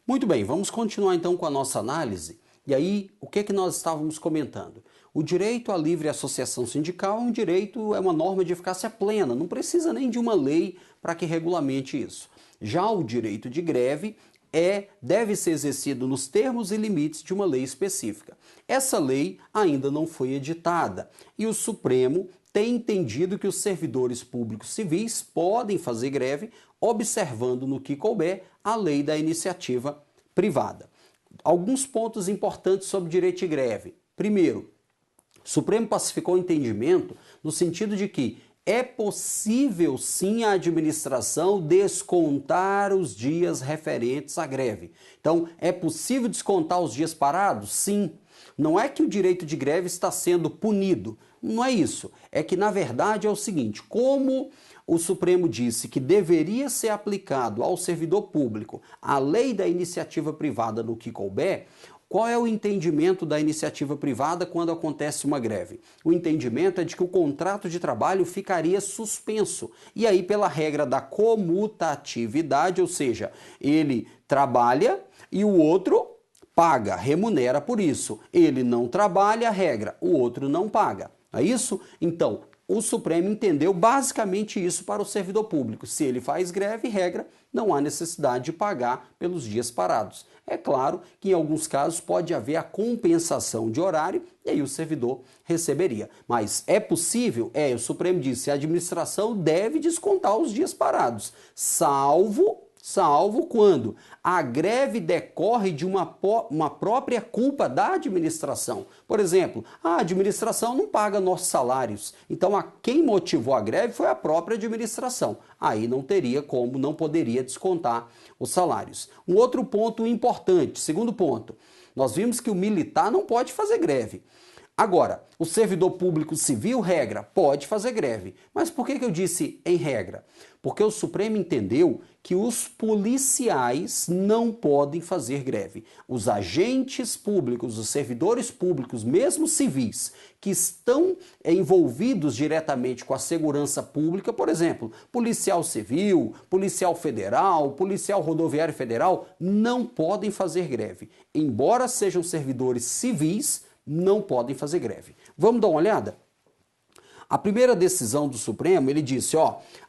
Muito bem, vamos continuar então com a nossa análise. E aí, o que é que nós estávamos comentando? O direito à livre associação sindical é um direito, é uma norma de eficácia plena, não precisa nem de uma lei para que regulamente isso. Já o direito de greve deve ser exercido nos termos e limites de uma lei específica. Essa lei ainda não foi editada e o Supremo tem entendido que os servidores públicos civis podem fazer greve observando no que couber a lei da iniciativa privada. Alguns pontos importantes sobre direito de greve. Primeiro, o Supremo pacificou o entendimento no sentido de que é possível sim a administração descontar os dias referentes à greve. Então, é possível descontar os dias parados? Sim. Não é que o direito de greve está sendo punido. Não é isso. É que, na verdade, é o seguinte: como o Supremo disse que deveria ser aplicado ao servidor público a lei da iniciativa privada no que couber, qual é o entendimento da iniciativa privada quando acontece uma greve? O entendimento é de que o contrato de trabalho ficaria suspenso. E aí, pela regra da comutatividade, ou seja, ele trabalha e o outro paga, remunera por isso. Ele não trabalha, regra, o outro não paga. É isso? Então, o Supremo entendeu basicamente isso para o servidor público. Se ele faz greve, regra, não há necessidade de pagar pelos dias parados. É claro que em alguns casos pode haver a compensação de horário e aí o servidor receberia. Mas é possível? O Supremo disse, a administração deve descontar os dias parados, salvo quando a greve decorre de uma própria culpa da administração. Por exemplo, a administração não paga nossos salários, então quem motivou a greve foi a própria administração. Aí não teria como, não poderia descontar os salários. Um outro ponto importante, segundo ponto, nós vimos que o militar não pode fazer greve. Agora, o servidor público civil, regra, pode fazer greve. Mas por que eu disse em regra? Porque o Supremo entendeu que os policiais não podem fazer greve. Os agentes públicos, os servidores públicos, mesmo civis, que estão envolvidos diretamente com a segurança pública, por exemplo, policial civil, policial federal, policial rodoviário federal, não podem fazer greve. Embora sejam servidores civis, não podem fazer greve. Vamos dar uma olhada? A primeira decisão do Supremo, ele disse,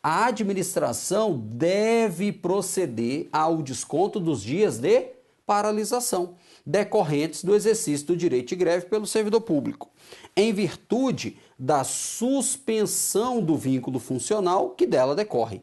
a administração deve proceder ao desconto dos dias de paralisação decorrentes do exercício do direito de greve pelo servidor público, em virtude da suspensão do vínculo funcional que dela decorre.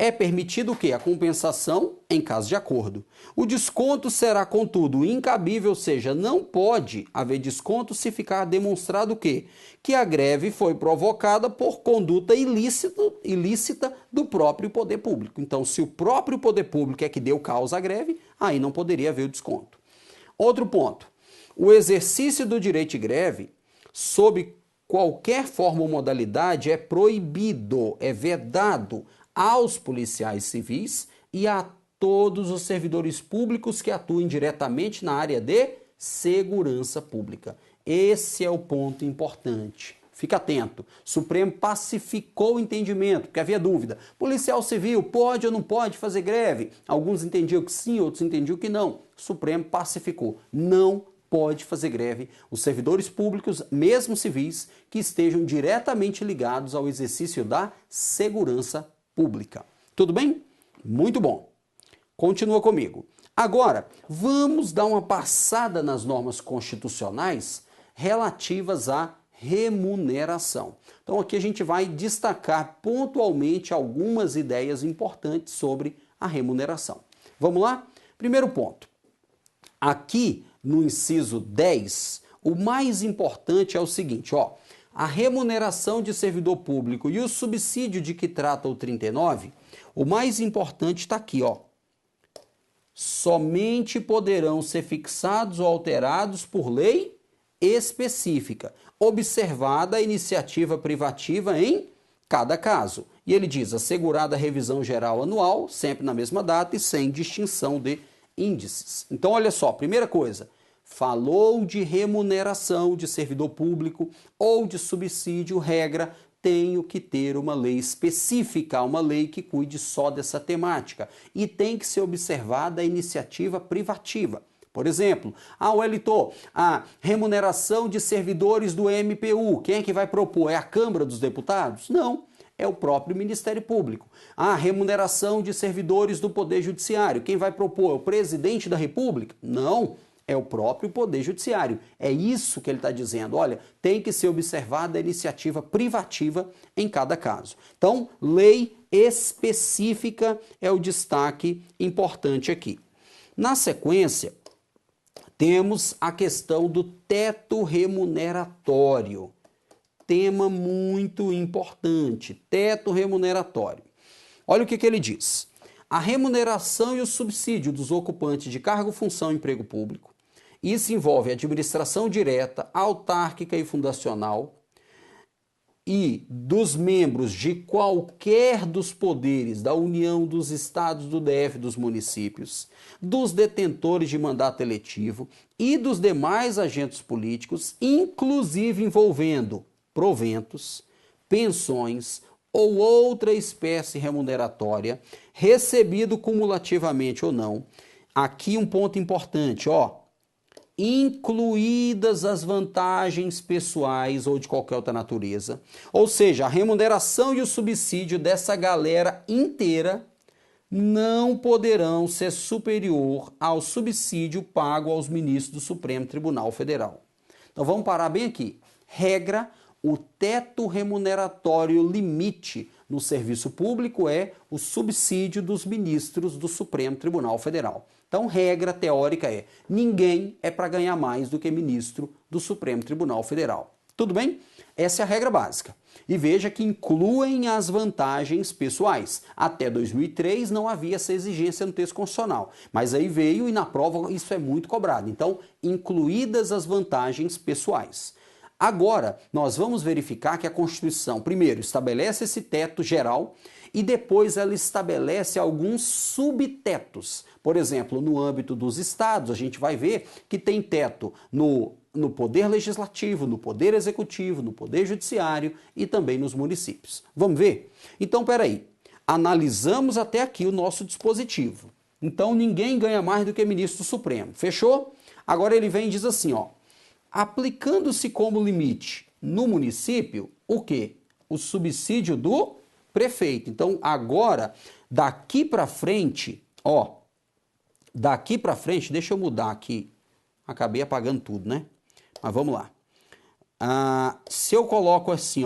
É permitido o quê? A compensação em caso de acordo. O desconto será, contudo, incabível, ou seja, não pode haver desconto se ficar demonstrado o quê? Que a greve foi provocada por conduta ilícita do próprio poder público. Então, se o próprio poder público é que deu causa à greve, aí não poderia haver o desconto. Outro ponto. O exercício do direito de greve, sob qualquer forma ou modalidade, é proibido, é vedado aos policiais civis e a todos os servidores públicos que atuem diretamente na área de segurança pública. Esse é o ponto importante. Fica atento. O Supremo pacificou o entendimento, porque havia dúvida. Policial civil pode ou não pode fazer greve? Alguns entendiam que sim, outros entendiam que não. O Supremo pacificou. Não pode fazer greve os servidores públicos, mesmo civis, que estejam diretamente ligados ao exercício da segurança pública. Tudo bem? Muito bom. Continua comigo. Agora, vamos dar uma passada nas normas constitucionais relativas à remuneração. Então, aqui a gente vai destacar pontualmente algumas ideias importantes sobre a remuneração. Vamos lá? Primeiro ponto. Aqui, no inciso 10, o mais importante é o seguinte, a remuneração de servidor público e o subsídio de que trata o 39, o mais importante está aqui, somente poderão ser fixados ou alterados por lei específica, observada a iniciativa privativa em cada caso. E ele diz, assegurada a revisão geral anual, sempre na mesma data e sem distinção de índices. Então, olha só, primeira coisa, falou de remuneração de servidor público ou de subsídio, regra, tenho que ter uma lei específica, uma lei que cuide só dessa temática. E tem que ser observada a iniciativa privativa. Por exemplo, Wellington, a remuneração de servidores do MPU, quem é que vai propor? É a Câmara dos Deputados? Não, é o próprio Ministério Público. A remuneração de servidores do Poder Judiciário, quem vai propor? É o Presidente da República? Não, é o próprio Poder Judiciário. É isso que ele está dizendo. Olha, tem que ser observada a iniciativa privativa em cada caso. Então, lei específica é o destaque importante aqui. Na sequência, temos a questão do teto remuneratório. Tema muito importante, teto remuneratório. Olha o que ele diz. A remuneração e o subsídio dos ocupantes de cargo, função e emprego público. Isso envolve administração direta, autárquica e fundacional e dos membros de qualquer dos poderes da União, dos estados, do DF, dos municípios, dos detentores de mandato eletivo e dos demais agentes políticos, inclusive envolvendo proventos, pensões ou outra espécie remuneratória, recebido cumulativamente ou não. Aqui um ponto importante, incluídas as vantagens pessoais ou de qualquer outra natureza. Ou seja, a remuneração e o subsídio dessa galera inteira não poderão ser superior ao subsídio pago aos ministros do Supremo Tribunal Federal. Então vamos parar bem aqui. Regra, o teto remuneratório limite no serviço público é o subsídio dos ministros do Supremo Tribunal Federal. Então, regra teórica é: ninguém é para ganhar mais do que ministro do Supremo Tribunal Federal. Tudo bem? Essa é a regra básica. E veja que incluem as vantagens pessoais. Até 2003 não havia essa exigência no texto constitucional, mas aí veio e na prova isso é muito cobrado. Então, incluídas as vantagens pessoais. Agora, nós vamos verificar que a Constituição, primeiro, estabelece esse teto geral e depois ela estabelece alguns subtetos. Por exemplo, no âmbito dos estados, a gente vai ver que tem teto no Poder Legislativo, no Poder Executivo, no Poder Judiciário e também nos municípios. Vamos ver? Então, peraí. Analisamos até aqui o nosso dispositivo. Então, ninguém ganha mais do que ministro Supremo. Fechou? Agora ele vem e diz assim, aplicando-se como limite no município, o quê? O subsídio do prefeito. Então, agora, daqui para frente, deixa eu mudar aqui. Acabei apagando tudo, né? Mas vamos lá. Se eu coloco assim,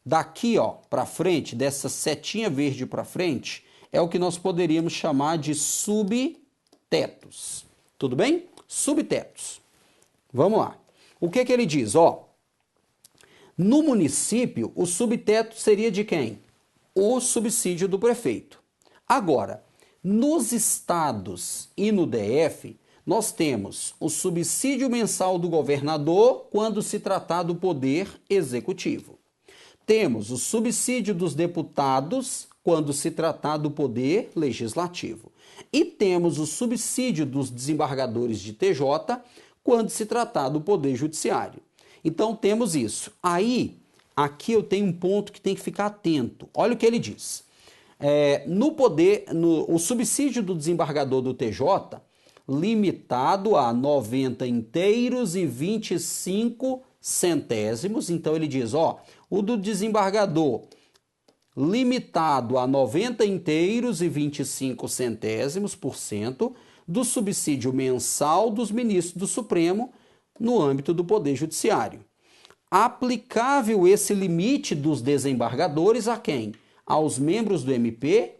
daqui, para frente, dessa setinha verde para frente, é o que nós poderíamos chamar de subtetos. Tudo bem? Subtetos. Vamos lá. O que ele diz? No município, o subteto seria de quem? O subsídio do prefeito. Agora, nos estados e no DF, nós temos o subsídio mensal do governador quando se tratar do poder executivo. Temos o subsídio dos deputados quando se tratar do poder legislativo. E temos o subsídio dos desembargadores de TJ quando se tratar do poder judiciário. Então temos isso. Aí, aqui eu tenho um ponto que tem que ficar atento. Olha o que ele diz. O subsídio do desembargador do TJ, limitado a 90 inteiros e 25 centésimos. Então ele diz, o do desembargador, limitado a 90 inteiros e 25 centésimos por cento do subsídio mensal dos ministros do Supremo no âmbito do Poder Judiciário. Aplicável esse limite dos desembargadores a quem? Aos membros do MP,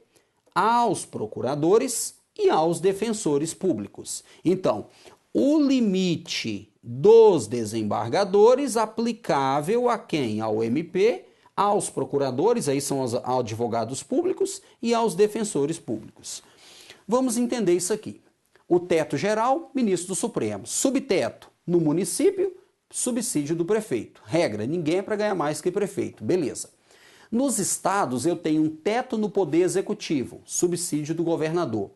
aos procuradores e aos defensores públicos. Então, o limite dos desembargadores aplicável a quem? Ao MP, aos procuradores, aí são os advogados públicos, e aos defensores públicos. Vamos entender isso aqui. O teto geral, ministro do Supremo. Subteto, no município, subsídio do prefeito. Regra, ninguém é para ganhar mais que prefeito. Beleza. Nos estados, eu tenho um teto no poder executivo, subsídio do governador.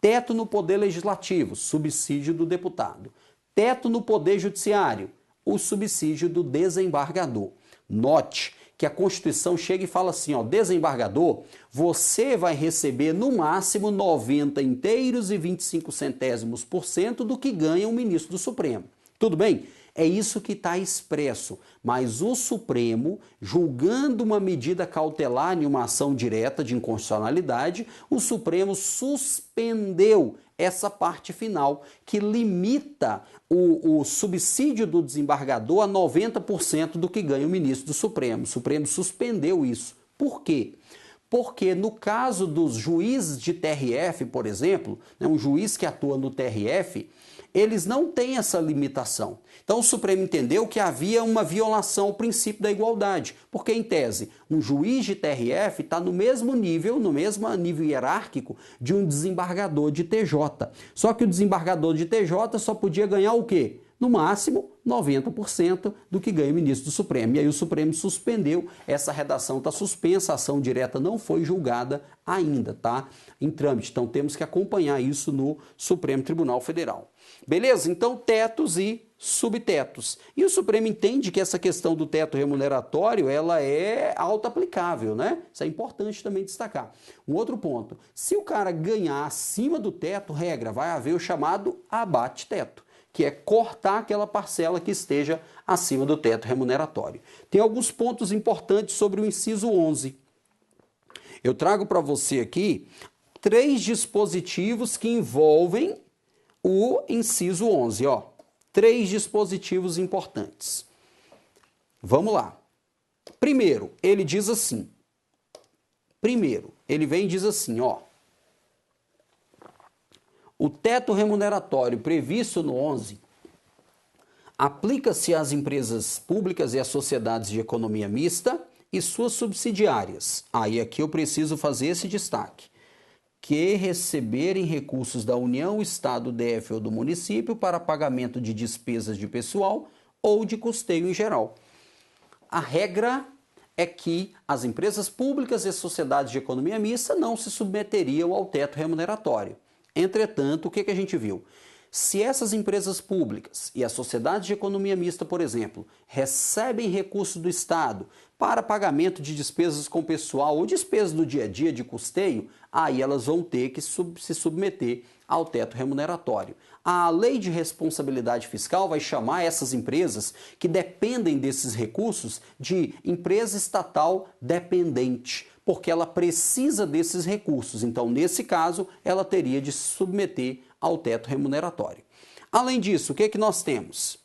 Teto no poder legislativo, subsídio do deputado. Teto no poder judiciário, o subsídio do desembargador. Note que a Constituição chega e fala assim, ó, desembargador, você vai receber no máximo 90 inteiros e 25 centésimos por cento do que ganha um ministro do Supremo. Tudo bem? É isso que está expresso, mas o Supremo, julgando uma medida cautelar em uma ação direta de inconstitucionalidade, o Supremo suspendeu essa parte final, que limita o subsídio do desembargador a 90% do que ganha o ministro do Supremo. O Supremo suspendeu isso. Por quê? Porque no caso dos juízes de TRF, por exemplo, um juiz que atua no TRF, eles não têm essa limitação. Então o Supremo entendeu que havia uma violação ao princípio da igualdade, porque em tese, um juiz de TRF está no mesmo nível hierárquico de um desembargador de TJ. Só que o desembargador de TJ só podia ganhar o quê? No máximo, 90% do que ganha o ministro do Supremo. E aí o Supremo suspendeu, essa redação está suspensa, a ação direta não foi julgada ainda, tá? Em trâmite. Então temos que acompanhar isso no Supremo Tribunal Federal. Beleza? Então, tetos e subtetos. E o Supremo entende que essa questão do teto remuneratório, ela é auto-aplicável, né? Isso é importante também destacar. Um outro ponto, se o cara ganhar acima do teto, regra, vai haver o chamado abate-teto, que é cortar aquela parcela que esteja acima do teto remuneratório. Tem alguns pontos importantes sobre o inciso 11. Eu trago para você aqui 3 dispositivos que envolvem o inciso 11, ó. 3 dispositivos importantes. Vamos lá. Primeiro, ele diz assim. Primeiro, ele vem e diz assim, ó. O teto remuneratório previsto no 11 aplica-se às empresas públicas e às sociedades de economia mista e suas subsidiárias. Aí aqui eu preciso fazer esse destaque. Que receberem recursos da União, Estado, DF ou do município para pagamento de despesas de pessoal ou de custeio em geral. A regra é que as empresas públicas e as sociedades de economia mista não se submeteriam ao teto remuneratório. Entretanto, o que a gente viu? Se essas empresas públicas e as sociedades de economia mista, por exemplo, recebem recursos do Estado para pagamento de despesas com pessoal ou despesas do dia a dia de custeio, aí elas vão ter que se submeter ao teto remuneratório. A lei de responsabilidade fiscal vai chamar essas empresas que dependem desses recursos de empresa estatal dependente, porque ela precisa desses recursos. Então, nesse caso, ela teria de se submeter ao teto remuneratório. Além disso, o que nós temos?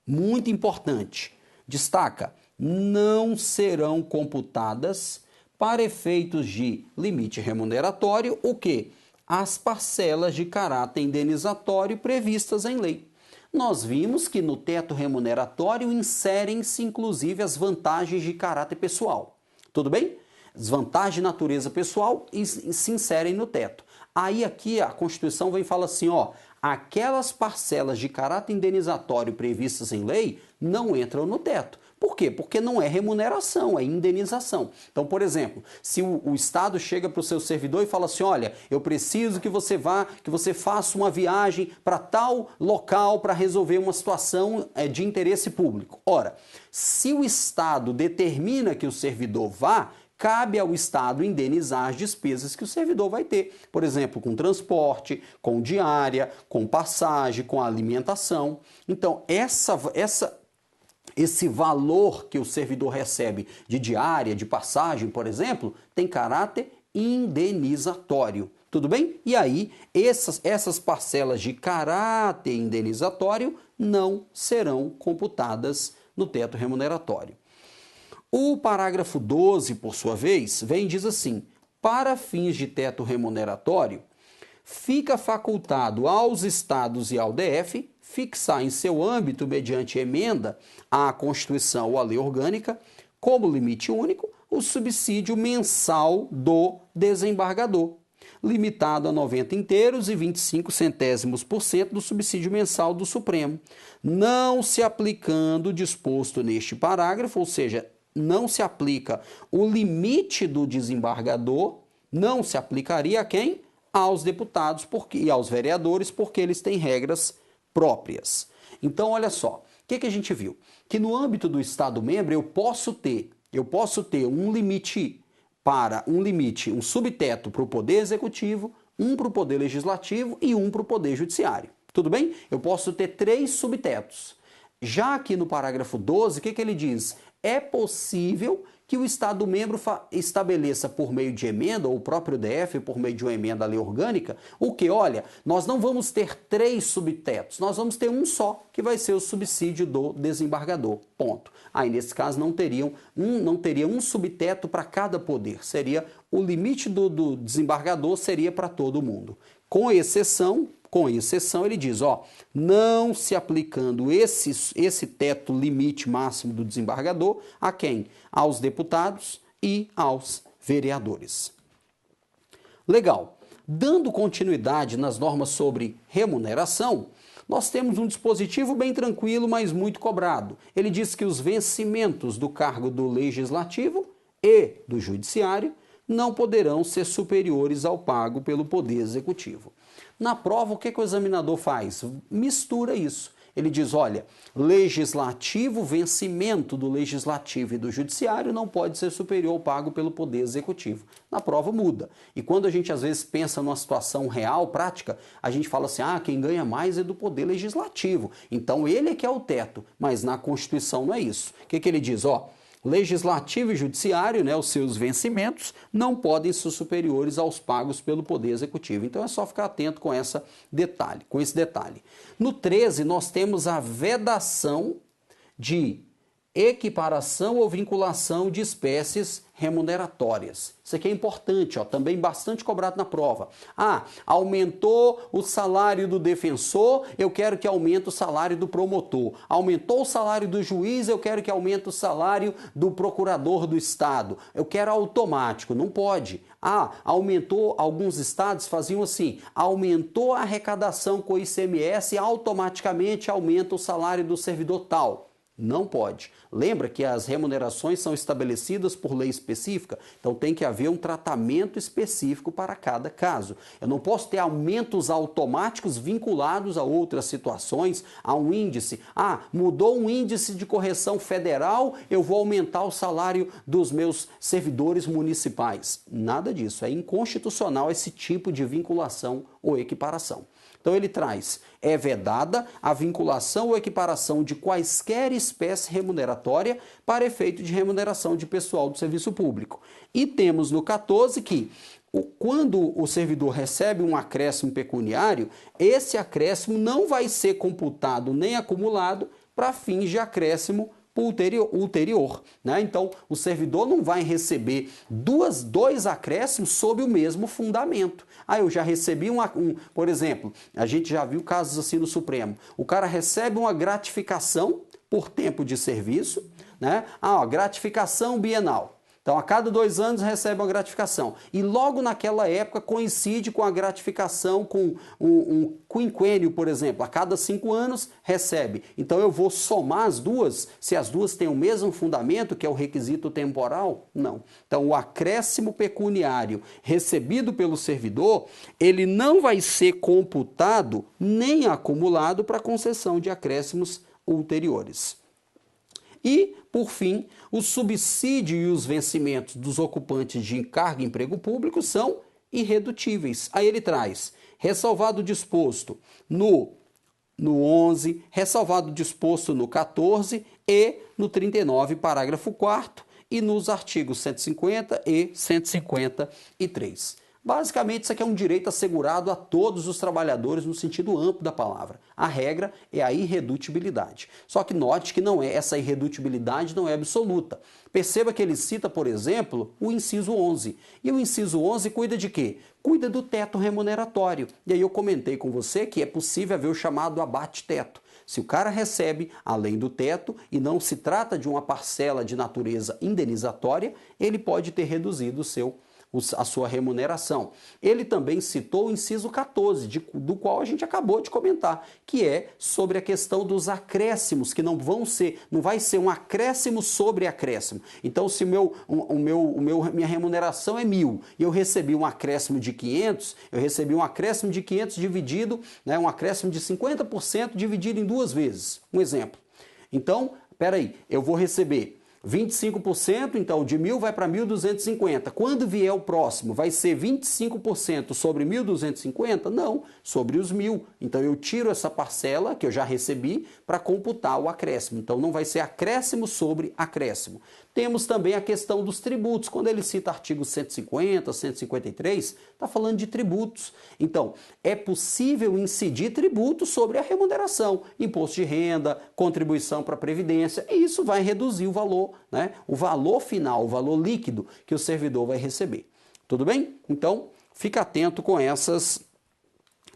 Muito importante, destaca, não serão computadas para efeitos de limite remuneratório o quê? As parcelas de caráter indenizatório previstas em lei. Nós vimos que no teto remuneratório inserem-se inclusive as vantagens de caráter pessoal. Tudo bem? As vantagens de natureza pessoal se inserem no teto. Aí aqui a Constituição vem e fala assim, ó, aquelas parcelas de caráter indenizatório previstas em lei não entram no teto. Por quê? Porque não é remuneração, é indenização. Então, por exemplo, se o Estado chega para o seu servidor e fala assim, olha, eu preciso que você faça uma viagem para tal local para resolver uma situação de interesse público. Ora, se o Estado determina que o servidor vá, cabe ao Estado indenizar as despesas que o servidor vai ter. Por exemplo, com transporte, com diária, com passagem, com alimentação. Então, esse valor que o servidor recebe de diária, de passagem, por exemplo, tem caráter indenizatório. Tudo bem? E aí, essas parcelas de caráter indenizatório não serão computadas no teto remuneratório. O parágrafo 12, por sua vez, vem e diz assim, para fins de teto remuneratório, fica facultado aos estados e ao DF fixar em seu âmbito, mediante emenda à Constituição ou à lei orgânica, como limite único, o subsídio mensal do desembargador, limitado a 90 inteiros e 25 centésimos por cento do subsídio mensal do Supremo, não se aplicando o disposto neste parágrafo, ou seja, não se aplica o limite do desembargador, não se aplicaria a quem? Aos deputados e aos vereadores, porque eles têm regras próprias. Então, olha só, que a gente viu? Que no âmbito do Estado-membro eu posso ter um limite um subteto para o Poder Executivo, um para o Poder Legislativo e um para o Poder Judiciário. Tudo bem? Eu posso ter 3 subtetos. Já aqui no parágrafo 12, o que ele diz? É possível que o Estado-membro estabeleça por meio de emenda, ou o próprio DF por meio de uma emenda à lei orgânica, o que? Olha, nós não vamos ter 3 subtetos, nós vamos ter um só, que vai ser o subsídio do desembargador, ponto. Aí, nesse caso, não teria um subteto para cada poder, seria o limite do desembargador seria para todo mundo. Com exceção, ele diz, ó, não se aplicando esse teto limite máximo do desembargador a quem? Aos deputados e aos vereadores. Legal. Dando continuidade nas normas sobre remuneração, nós temos um dispositivo bem tranquilo, mas muito cobrado. Ele diz que os vencimentos do cargo do Legislativo e do Judiciário não poderão ser superiores ao pago pelo Poder Executivo. Na prova, o que o examinador faz? Mistura isso. Ele diz, olha, legislativo, vencimento do Legislativo e do Judiciário não pode ser superior ao pago pelo Poder Executivo. Na prova muda. E quando a gente às vezes pensa numa situação real, prática, a gente fala assim, quem ganha mais é do Poder Legislativo. Então ele é que é o teto, mas na Constituição não é isso. O que ele diz? Legislativo e Judiciário, né, os seus vencimentos, não podem ser superiores aos pagos pelo Poder Executivo. Então é só ficar atento com esse detalhe. No 13, nós temos a vedação de equiparação ou vinculação de espécies remuneratórias. Isso aqui é importante, também bastante cobrado na prova. Aumentou o salário do defensor, eu quero que aumente o salário do promotor. Aumentou o salário do juiz, eu quero que aumente o salário do procurador do Estado. Eu quero automático, não pode. Aumentou, alguns estados faziam assim, aumentou a arrecadação com o ICMS, automaticamente aumenta o salário do servidor tal. Não pode. Lembra que as remunerações são estabelecidas por lei específica? Então tem que haver um tratamento específico para cada caso. Eu não posso ter aumentos automáticos vinculados a outras situações, a um índice. Mudou um índice de correção federal, eu vou aumentar o salário dos meus servidores municipais. Nada disso. É inconstitucional esse tipo de vinculação ou equiparação. Então ele traz, é vedada a vinculação ou equiparação de quaisquer espécie remuneratória para efeito de remuneração de pessoal do serviço público. E temos no 14 que, quando o servidor recebe um acréscimo pecuniário, esse acréscimo não vai ser computado nem acumulado para fins de acréscimo ulterior, né? Então, o servidor não vai receber dois acréscimos sob o mesmo fundamento. Eu já recebi por exemplo, a gente já viu casos assim no Supremo. O cara recebe uma gratificação por tempo de serviço, né? Gratificação bienal. Então, a cada 2 anos recebe uma gratificação. E logo naquela época coincide com a gratificação com um quinquênio, por exemplo. A cada 5 anos recebe. Então, eu vou somar as duas, se as duas têm o mesmo fundamento, que é o requisito temporal? Não. Então, o acréscimo pecuniário recebido pelo servidor, ele não vai ser computado nem acumulado para concessão de acréscimos ulteriores. E, por fim, o subsídio e os vencimentos dos ocupantes de cargo e emprego público são irredutíveis. Aí ele traz, ressalvado o disposto no 11, ressalvado o disposto no 14 e no 39, parágrafo 4º, e nos artigos 150 e 153. Basicamente, isso aqui é um direito assegurado a todos os trabalhadores no sentido amplo da palavra. A regra é a irredutibilidade. Só que note que essa irredutibilidade não é absoluta. Perceba que ele cita, por exemplo, o inciso 11. E o inciso 11 cuida de quê? Cuida do teto remuneratório. E aí eu comentei com você que é possível haver o chamado abate-teto. Se o cara recebe além do teto e não se trata de uma parcela de natureza indenizatória, ele pode ter reduzido a sua remuneração. Ele também citou o inciso 14, do qual a gente acabou de comentar, que é sobre a questão dos acréscimos, que não vai ser um acréscimo sobre acréscimo. Então, se minha remuneração é 1.000 e eu recebi um acréscimo de 500, eu recebi um acréscimo de 500 dividido, um acréscimo de 50% dividido em 2 vezes. Um exemplo. Então, peraí, eu vou receber 25%, então de 1.000 vai para 1.250. Quando vier o próximo, vai ser 25% sobre 1.250? Não, sobre os 1.000. Então eu tiro essa parcela que eu já recebi para computar o acréscimo. Então não vai ser acréscimo sobre acréscimo. Temos também a questão dos tributos. Quando ele cita artigos 150, 153, está falando de tributos. Então, é possível incidir tributos sobre a remuneração, imposto de renda, contribuição para a Previdência, e isso vai reduzir o valor, né? O valor final, o valor líquido que o servidor vai receber. Tudo bem? Então, fica atento com essas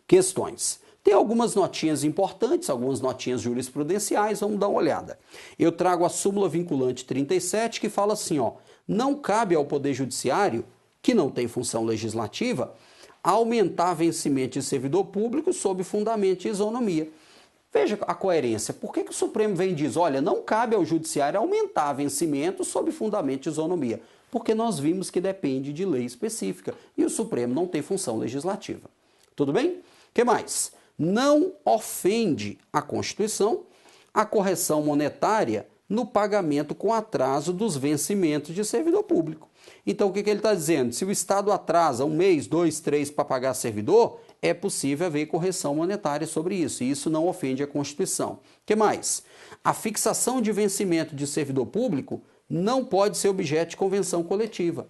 questões. Tem algumas notinhas importantes, algumas notinhas jurisprudenciais, vamos dar uma olhada. Eu trago a súmula vinculante 37, que fala assim, ó, não cabe ao Poder Judiciário, que não tem função legislativa, aumentar vencimento de servidor público sob fundamento de isonomia. Veja a coerência. Por que o Supremo vem e diz, olha, não cabe ao Judiciário aumentar vencimento sob fundamento de isonomia? Porque nós vimos que depende de lei específica e o Supremo não tem função legislativa. Tudo bem? O que mais? Não ofende a Constituição a correção monetária no pagamento com atraso dos vencimentos de servidor público. Então, o que ele está dizendo? Se o Estado atrasa 1 mês, 2, 3 para pagar servidor, é possível haver correção monetária sobre isso, e isso não ofende a Constituição. O que mais? A fixação de vencimento de servidor público não pode ser objeto de convenção coletiva.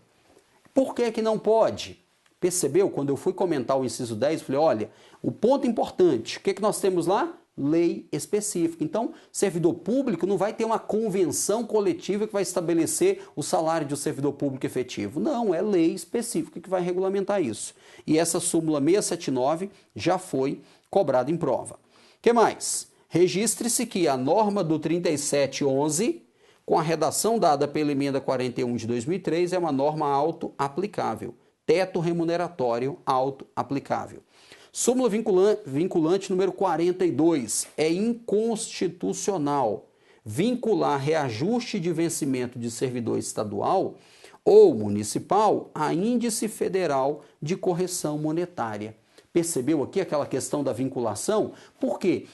Por que que não pode? Percebeu? Quando eu fui comentar o inciso 10, eu falei, olha, o ponto importante, o que que nós temos lá? Lei específica. Então, servidor público não vai ter uma convenção coletiva que vai estabelecer o salário de um servidor público efetivo. Não, é lei específica que vai regulamentar isso. E essa súmula 679 já foi cobrada em prova. O que mais? Registre-se que a norma do 3711, com a redação dada pela emenda 41 de 2003, é uma norma auto-aplicável. Teto remuneratório auto-aplicável. Súmula vinculante número 42. É inconstitucional vincular reajuste de vencimento de servidor estadual ou municipal a índice federal de correção monetária. Percebeu aqui aquela questão da vinculação? Por quê?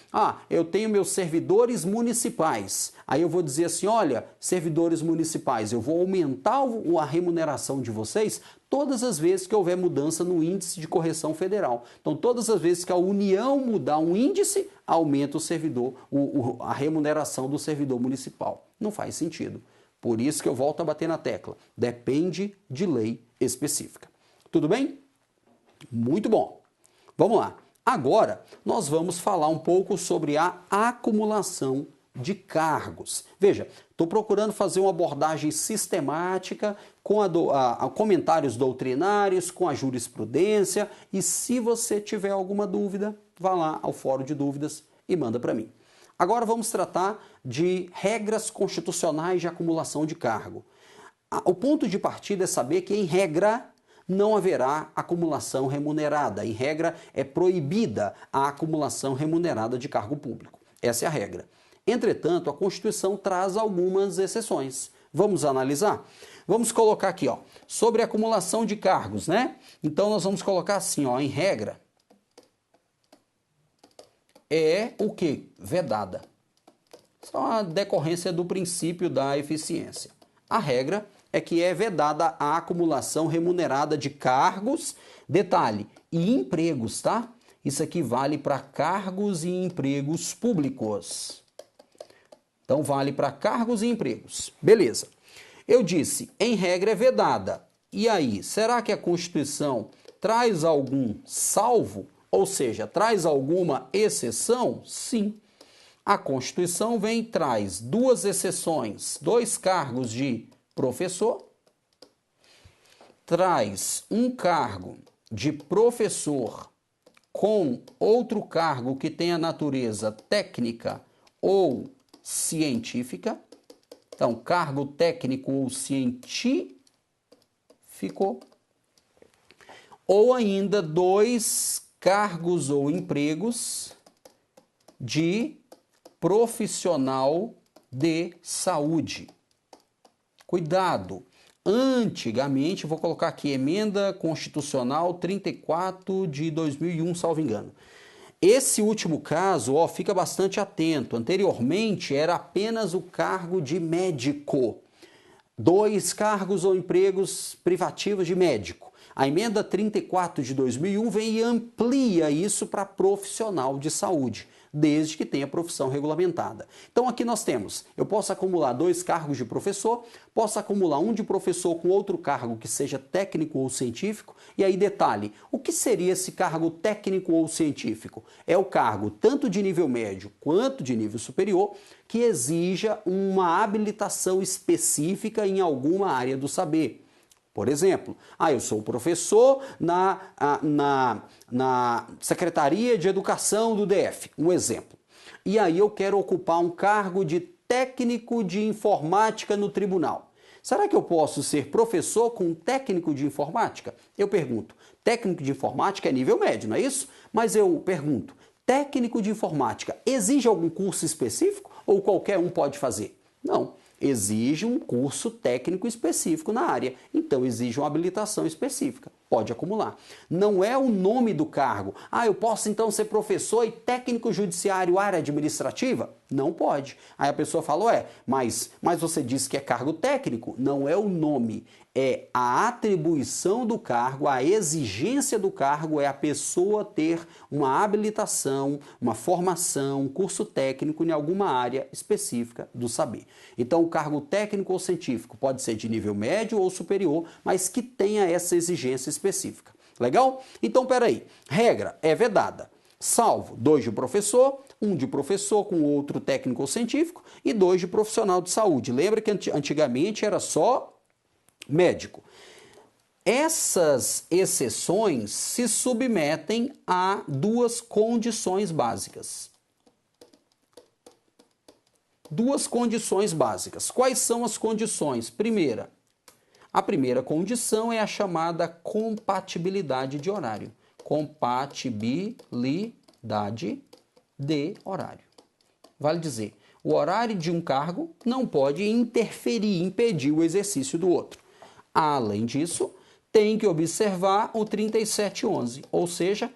Eu tenho meus servidores municipais. Aí eu vou dizer assim, olha, servidores municipais, eu vou aumentar a remuneração de vocês todas as vezes que houver mudança no índice de correção federal. Então, todas as vezes que a União mudar um índice, aumenta o servidor, a remuneração do servidor municipal. Não faz sentido. Por isso que eu volto a bater na tecla. Depende de lei específica. Tudo bem? Muito bom. Vamos lá. Agora, nós vamos falar um pouco sobre a acumulação de cargos. Veja, estou procurando fazer uma abordagem sistemática com comentários doutrinários, com a jurisprudência, e se você tiver alguma dúvida, vá lá ao Fórum de Dúvidas e manda para mim. Agora vamos tratar de regras constitucionais de acumulação de cargo. O ponto de partida é saber que, em regra, não haverá acumulação remunerada. Em regra, é proibida a acumulação remunerada de cargo público. Essa é a regra. Entretanto, a Constituição traz algumas exceções. Vamos analisar? Vamos colocar aqui, ó, sobre a acumulação de cargos, né? Então, nós vamos colocar assim, ó, em regra, é o quê? Vedada. Isso é uma decorrência do princípio da eficiência. A regra é que é vedada a acumulação remunerada de cargos, detalhe, e empregos, tá? Isso aqui vale para cargos e empregos públicos. Então, vale para cargos e empregos. Beleza. Eu disse, em regra é vedada. E aí, será que a Constituição traz algum salvo? Ou seja, traz alguma exceção? Sim. A Constituição vem e traz duas exceções, 2 cargos de professor, traz um cargo de professor com outro cargo que tenha natureza técnica ou científica. Então, cargo técnico ou científico, ou ainda 2 cargos ou empregos de profissional de saúde. Cuidado! Antigamente, vou colocar aqui, Emenda Constitucional 34 de 2001, salvo engano. Esse último caso, ó, fica bastante atento. Anteriormente era apenas o cargo de médico. 2 cargos ou empregos privativos de médico. A emenda 34 de 2001 vem e amplia isso para profissional de saúde, desde que tenha profissão regulamentada. Então aqui nós temos, eu posso acumular 2 cargos de professor, posso acumular um de professor com outro cargo que seja técnico ou científico, e aí detalhe, o que seria esse cargo técnico ou científico? É o cargo tanto de nível médio quanto de nível superior que exija uma habilitação específica em alguma área do saber. Por exemplo, eu sou professor na Secretaria de Educação do DF, um exemplo. E aí eu quero ocupar um cargo de técnico de informática no tribunal. Será que eu posso ser professor com técnico de informática? Eu pergunto, técnico de informática é nível médio, não é isso? Mas eu pergunto, técnico de informática exige algum curso específico ou qualquer um pode fazer? Não. Exige um curso técnico específico na área, então exige uma habilitação específica, pode acumular. Não é o nome do cargo. Eu posso então ser professor e técnico judiciário, área administrativa? Não pode. Aí a pessoa fala, mas você disse que é cargo técnico? Não é o nome, é a atribuição do cargo, a exigência do cargo é a pessoa ter uma habilitação, uma formação, um curso técnico em alguma área específica do saber. Então o cargo técnico ou científico pode ser de nível médio ou superior, mas que tenha essa exigência específica. Legal? Então peraí, regra é vedada, salvo 2 de professor, 1 de professor com outro técnico ou científico e 2 de profissional de saúde. Lembra que antigamente era só médico. Essas exceções se submetem a 2 condições básicas. 2 condições básicas. Quais são as condições? A primeira condição é a chamada compatibilidade de horário. Compatibilidade de horário. Vale dizer, o horário de um cargo não pode interferir, impedir o exercício do outro. Além disso, tem que observar o 3711, ou seja,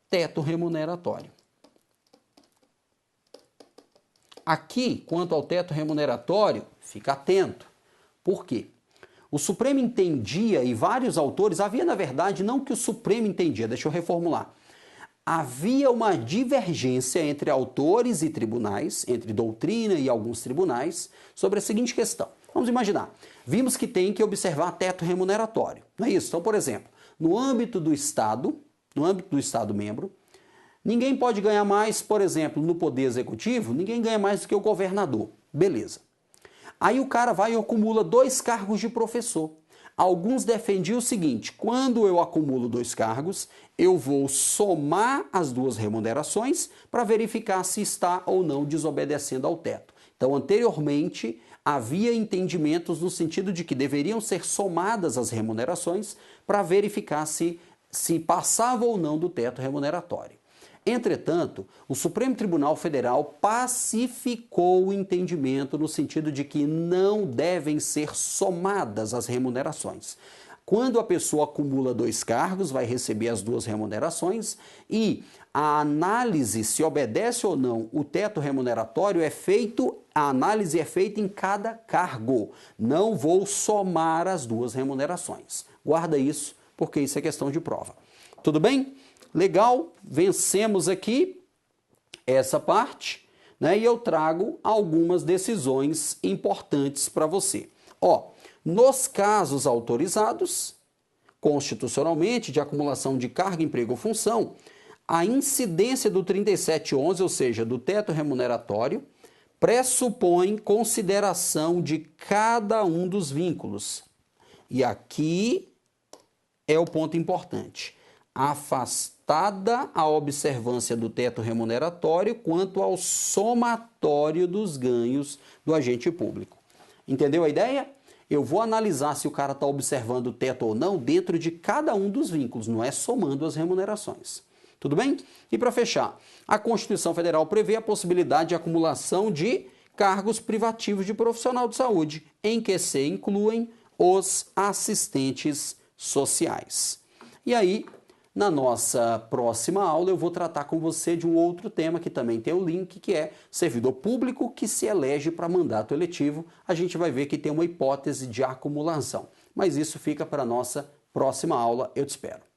teto remuneratório. Aqui, quanto ao teto remuneratório, fica atento. Por quê? O Supremo entendia, e vários autores, havia na verdade não que o Supremo entendia, deixa eu reformular. Havia uma divergência entre autores e tribunais, entre doutrina e alguns tribunais, sobre a seguinte questão. Vamos imaginar, vimos que tem que observar teto remuneratório, não é isso? Então, por exemplo, no âmbito do Estado membro, ninguém pode ganhar mais, por exemplo, no Poder Executivo, ninguém ganha mais do que o governador. Beleza. Aí o cara vai e acumula 2 cargos de professor. Alguns defendiam o seguinte, quando eu acumulo 2 cargos, eu vou somar as 2 remunerações para verificar se está ou não desobedecendo ao teto. Então, anteriormente, havia entendimentos no sentido de que deveriam ser somadas as remunerações para verificar se passava ou não do teto remuneratório. Entretanto, o Supremo Tribunal Federal pacificou o entendimento no sentido de que não devem ser somadas as remunerações. Quando a pessoa acumula 2 cargos, vai receber as 2 remunerações e a análise se obedece ou não o teto remuneratório a análise é feita em cada cargo. Não vou somar as 2 remunerações. Guarda isso, porque isso é questão de prova. Tudo bem? Legal, vencemos aqui essa parte, né? E eu trago algumas decisões importantes para você. Nos casos autorizados, constitucionalmente, de acumulação de carga, emprego ou função, a incidência do 3711, ou seja, do teto remuneratório, pressupõe consideração de cada um dos vínculos. E aqui é o ponto importante. Afastada a observância do teto remuneratório quanto ao somatório dos ganhos do agente público. Entendeu a ideia? Eu vou analisar se o cara está observando o teto ou não dentro de cada um dos vínculos, não é somando as remunerações. Tudo bem? E para fechar, a Constituição Federal prevê a possibilidade de acumulação de cargos privativos de profissional de saúde, em que se incluem os assistentes sociais. E aí, Na nossa próxima aula eu vou tratar com você de um outro tema que também tem o link, que é servidor público que se elege para mandato eletivo. A gente vai ver que tem uma hipótese de acumulação, mas isso fica para a nossa próxima aula. Eu te espero.